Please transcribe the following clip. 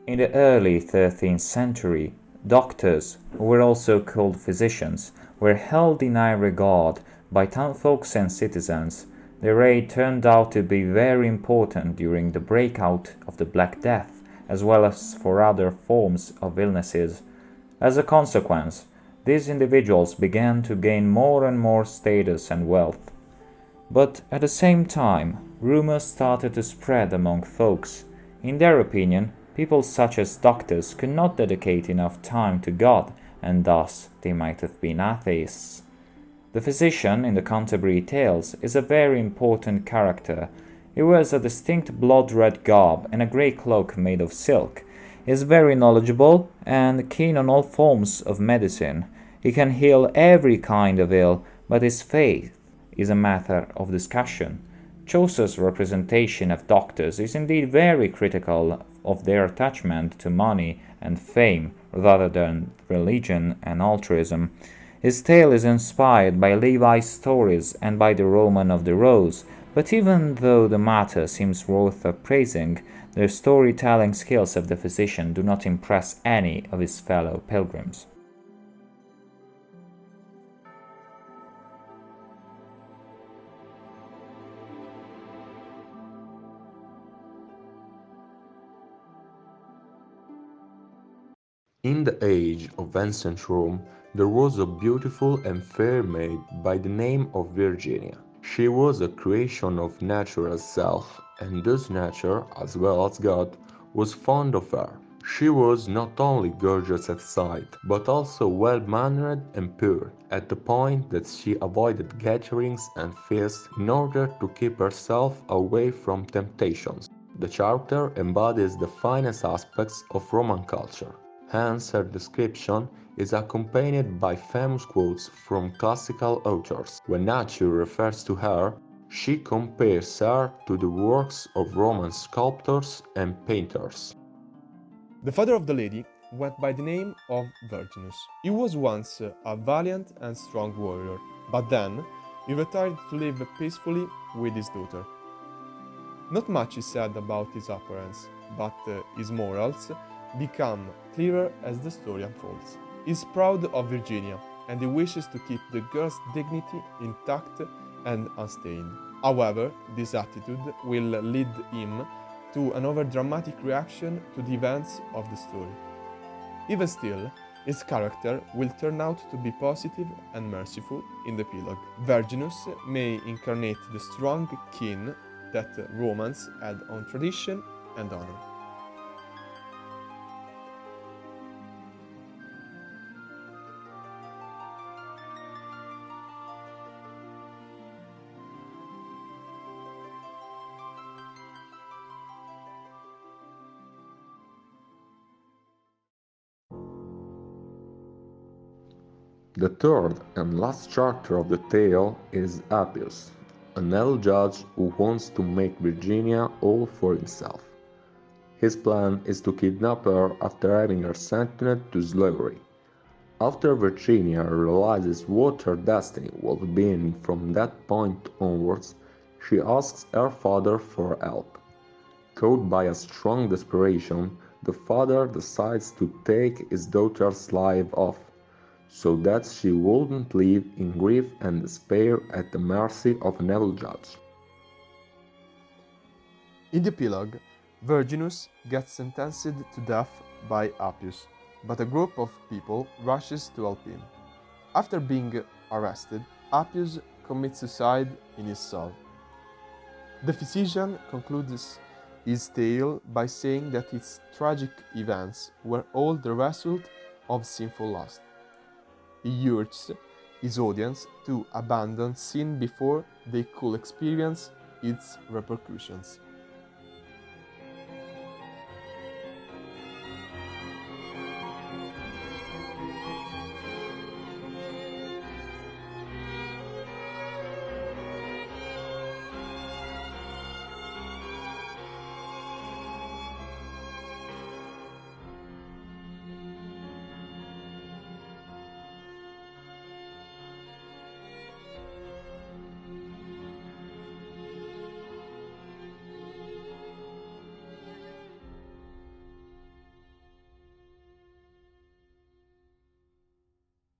In the early 13th century, doctors, who were also called physicians, were held in high regard by townfolks and citizens. Their aid turned out to be very important during the breakout of the Black Death, as well as for other forms of illnesses. As a consequence, these individuals began to gain more and more status and wealth. But at the same time, rumors started to spread among folks. In their opinion, people such as doctors could not dedicate enough time to God, and thus they might have been atheists. The physician in the Canterbury Tales is a very important character. He wears a distinct blood-red garb and a grey cloak made of silk. He is very knowledgeable and keen on all forms of medicine. He can heal every kind of ill, but his faith is a matter of discussion. Chaucer's representation of doctors is indeed very critical of their attachment to money and fame rather than religion and altruism. His tale is inspired by Levi's stories and by the Roman of the Rose, but even though the matter seems worth appraising, the storytelling skills of the physician do not impress any of his fellow pilgrims. In the age of ancient Rome, there was a beautiful and fair maid by the name of Virginia. She was a creation of nature herself, and thus nature, as well as God, was fond of her. She was not only gorgeous at sight, but also well-mannered and pure, at the point that she avoided gatherings and feasts in order to keep herself away from temptations. The charter embodies the finest aspects of Roman culture. Hence, her description is accompanied by famous quotes from classical authors. When nature refers to her, she compares her to the works of Roman sculptors and painters. The father of the lady went by the name of Verginus. He was once a valiant and strong warrior, but then he retired to live peacefully with his daughter. Not much is said about his appearance, but his morals become clearer as the story unfolds. He is proud of Virginia and he wishes to keep the girl's dignity intact and unstained. However, this attitude will lead him to an over-dramatic reaction to the events of the story. Even still, his character will turn out to be positive and merciful in the epilogue. Verginus may incarnate the strong kin that Romans had on tradition and honor. The third and last chapter of the tale is Appius, an evil judge who wants to make Virginia all for himself. His plan is to kidnap her after having her sentenced to slavery. After Virginia realizes what her destiny will be from that point onwards, she asks her father for help. Caught by a strong desperation, the father decides to take his daughter's life off, so that she wouldn't live in grief and despair at the mercy of an evil judge. In the epilogue, Verginus gets sentenced to death by Appius, but a group of people rushes to help him. After being arrested, Appius commits suicide in his cell. The physician concludes his tale by saying that its tragic events were all the result of sinful lust. He urges his audience to abandon sin before they could experience its repercussions.